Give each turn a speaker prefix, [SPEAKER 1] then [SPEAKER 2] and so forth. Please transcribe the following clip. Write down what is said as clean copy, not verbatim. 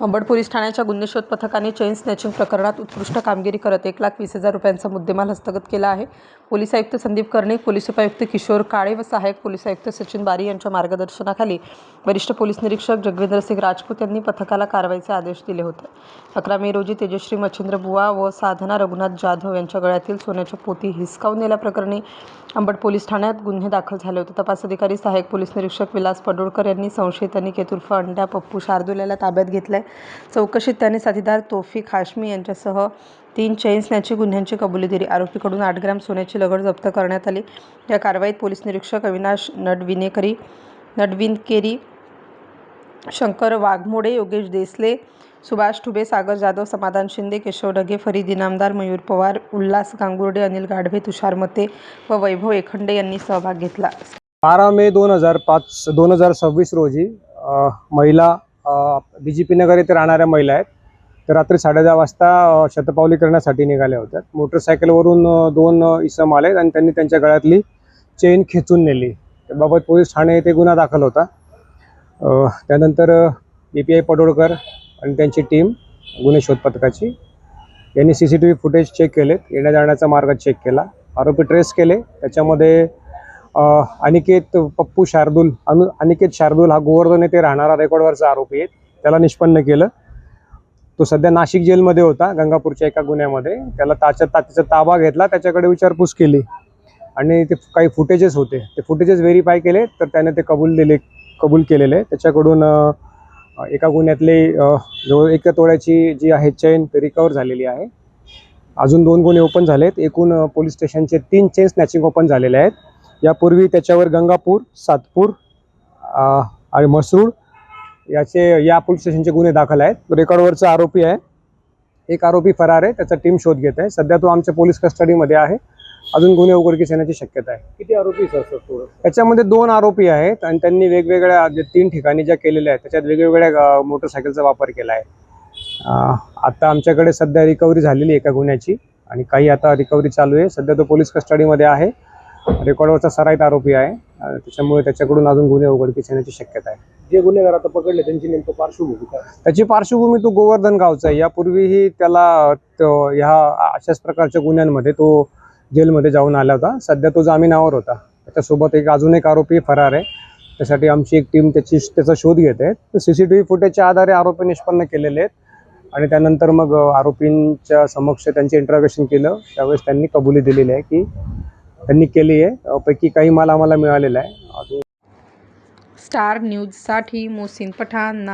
[SPEAKER 1] Ambad police ठाण्याच्या गुन्हे शोध पथकाने चेन स्नॅचिंग प्रकरणात उत्कृष्ट कामगिरी करत 1,20,000 रुपयांचा मुद्देमाल हस्तगत केला आहे. पोलीस आयुक्त संदीप कर्णिक, पोलीस उपायुक्त किशोर काळे व सहाय्यक पोलीस आयुक्त सचिन बारी यांच्या मार्गदर्शनाखाली वरिष्ठ पोलीस निरीक्षक जगविंदर सिंग राजपूत यांनी पथकाला कारवाईचे आदेश दिले होते. 11 मे रोजी तेजश्री मच्छिंद्र बुवा व साधना रघुनाथ जाधव यांच्या गळ्यातील सोन्याच्या पोती हिसकावून नेल्याप्रकरणी अंबड पोलीस ठाण्यात गुन्हे दाखल झाले होते. तपास अधिकारी सहाय्यक पोलीस निरीक्षक विलास पडोळकर यांनी संशयित अनिकेत उर्फ अंड्या पप्पू शार्दूल याला ताब्यात घेतले. चौकशीत त्याने साथीदार तौफिक हाशमी यांच्यासह 3 चेन स्नॅचिंग गुन्ह्यांची कबुली दिली. आरोपीकडून 8 ग्रॅम सोन्याची लगड जप्त करण्यात आली. या कारवाईत पोलीस निरीक्षक अविनाश नडविनकेरी, शंकर वाघमोडे, योगेश देसले, सुभाष ठुबे, सागर जाधव, समाधान शिंदे, केशव ढगे, फरीद इनामदार, मयूर पवार, उल्हास गांगुर्डे, अनिल गाढवे, तुषार मते व वैभव एखंडे यांनी सहभाग घेतला.
[SPEAKER 2] 12 मे 2026 रोजी महिला DGP नगर येथे राहणाऱ्या महिला आहेत. तर रात्री 10:30 वाजता शतपावली करण्यासाठी निघाल्या होत्या. मोटरसायकलवरून 2 इसम आले आणि त्यांनी त्यांच्या गळ्यातली चेन खेचून नेली. त्याबाबत पोलीस ठाणे येथे गुन्हा दाखल होता. त्यानंतर PPI पडोळकर आणि त्यांची टीम गुन्हे शोध पथकाची यांनी CCTV फुटेज चेक केले, येण्या जाण्याचा मार्ग चेक केला, आरोपी ट्रेस केले. त्याच्यामध्ये अनिकेत पप्पू शार्दूल हा गोवर्धन येथे राहणारा रेकॉर्डवरचा आरोपी आहे. त्याला निष्पन्न केलं. तो सध्या नाशिक जेलमध्ये होता गंगापूरच्या एका गुन्ह्यामध्ये. त्याला त्याचा ताबा घेतला, त्याच्याकडे विचारपूस केली आणि ते काही फुटेजेस होते, ते फुटेजेस व्हेरीफाय केले. तर त्याने ते कबूल केलेले. त्याच्याकडून एका गुन्ह्यातले जवळ 1 तोळ्याची जी आहे चेन रिकवर झालेली आहे. अजून 2 गुन्हे ओपन झालेत. एकूण पोलीस स्टेशनचे 3 चेन स्नॅचिंग ओपन झालेले आहेत. यापूर्वी त्याच्यावर गंगापूर, सातपूर आणि म्हसरूळ या पोलीस स्टेशनचे गुन्हे दाखल आहेत. रेकॉर्डवरचा आरोपी आहे. एक आरोपी फरार आहे, त्याचा टीम शोध घेत आहे. सध्या तो आमच्या पोलीस कस्टडीमध्ये आहे. अजून गुन्हे उघडकीस येण्याची शक्यता आहे.
[SPEAKER 3] किती आरोपी सर?
[SPEAKER 2] त्याच्यामध्ये 2 आरोपी आहेत आणि त्यांनी वेगवेगळ्या 3 ठिकाणी ज्या केलेल्या आहेत त्याच्यात वेगवेगळ्या मोटरसायकलचा वापर केला आहे. आता आमच्याकडे सध्या रिकव्हरी झालेली एका गुन्ह्याची आणि काही आता रिकव्हरी चालू आहे. सध्या तो पोलीस कस्टडीमध्ये आहे. रेकॉर्डवरचा सराईत आरोपी आहे. त्याच्यामुळे त्याच्याकडून अजून गुन्हे उघडकीस येण्याची शक्यता आहे.
[SPEAKER 3] जे गुन्हेगार आता पकडले त्यांची नेमकं पार्श्वभूमी काय?
[SPEAKER 2] त्याची पार्श्वभूमी तो गोवर्धन गावचा आहे. यापूर्वीही त्याला अशाच प्रकारच्या गुन्ह्यांमध्ये तो जेलमध्ये जाऊन आला होता. सध्या तो जामिनावर होता. त्याच्यासोबत अजून एक आरोपी फरार आहे. त्यासाठी आमची एक टीम त्याचा शोध घेते. CCTV फुटेजच्या आधारे आरोपी निष्पन्न केलेले आहेत आणि त्यानंतर मग आरोपींच्या समक्ष त्यांचे इंटरोगेशन केलं. त्यावेळेस त्यांनी कबुली दिलेली आहे की त्यांनी केली आहे. पैकी काही माल आम्हाला मिळालेला आहे.
[SPEAKER 1] स्टार न्यूजसाठी मोहसिन पठाण.